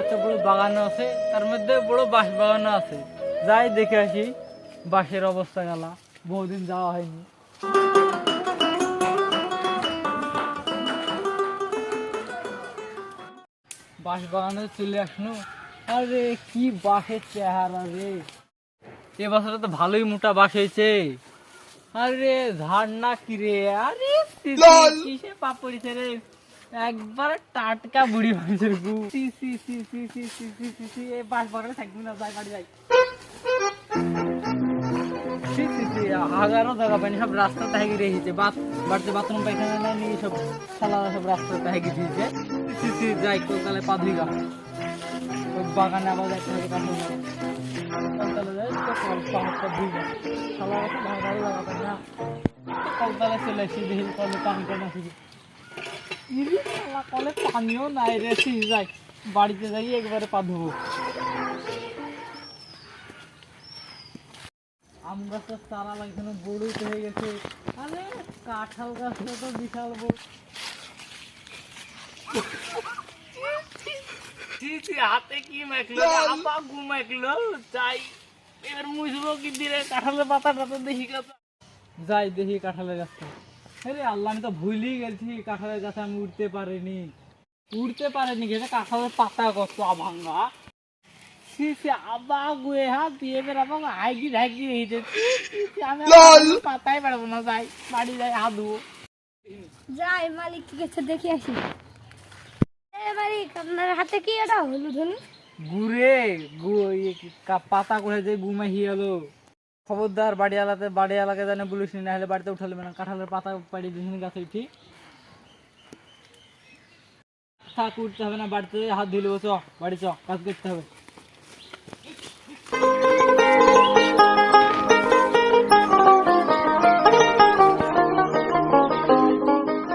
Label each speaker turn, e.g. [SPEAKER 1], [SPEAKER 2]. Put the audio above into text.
[SPEAKER 1] একটা বড় বাগান আছে, তার মধ্যে বড় বাঁশ বাগানও আছে। যাই দেখে আসি বাঁশের অবস্থা গেলা, বহুদিন যাওয়া হয়নি। বাঁশ বাগানে চলে আসলো। আরে কি বাঁশের চেহারা রে, এবছরে তো ভালোই মোটা বাঁশ হয়েছে। আরে ঝাড়না কি রে, আরে কিসে পাপড়িছে রে, একবার টাটকা বুড়ি মানুষের গু। সি সি সি সি সি সি সি সি সি, এই বাঁশ বাগানে থাকবি না, যাই বাড়ি যাই। সি সি সি, হাগারও জায়গা পাইনি, সব রাস্তা তাহাগি রেখেছে। বাড়িতে বাথরুম পায়খানা নাই নিয়ে সব সালা সব রাস্তা তাহাগি দিয়েছে। সি সি যাই কলকালে পা ধুই গা, ওই বাগানে আবার যাইতে হবে কামড় কলকালে যাই তো পাহাড়টা ধুই গা, সালা আছে ভালো জায়গা পাই না। কলকালে চলে এসেছি, দেখি কলে পানি টানা ফিরি, কলে পানিও নাই রে। যাই বাড়িতে যাই একবারে পা ধুবো। আম গাছের চারা লাগানো বড়ই হয়ে গেছে। আরে কাঁঠাল গাছটা তো বিশাল বড়। হাতে কি মাখলো, আপা গু মাখলো। যাই এবার মুছবো কি দিয়ে, কাঁঠালের পাতা টাতা দেখি গাছ, যাই দেখি কাঁঠালের গাছটা। আরে আল্লাহ, আমি তো ভুলেই গেছি কাঁঠালের গাছে আমি উঠতে পারিনি। এটা কাঁঠালের পাতা কত ভাঙা। পাতাই পারবো না, যাই বাড়ি যাই হাদু।
[SPEAKER 2] যাই মালিক ঠিক আছে দেখে আসি। মালিক আপনার হাতে কি এটা হলুদ হলুদ
[SPEAKER 1] গুড়ে পাতা করে যে গুমা হিয়ালো। খবরদার বাড়িওয়ালাকে জানে বলিস না, হলে বাড়িতে উঠালে না। কাঁঠালের পাতা পাড়ি দিস গাছে উঠি, থাক উঠতে হবে না, বাড়িতে হাত ধুলে চ, বাড়ি চ, কাজ করতে হবে।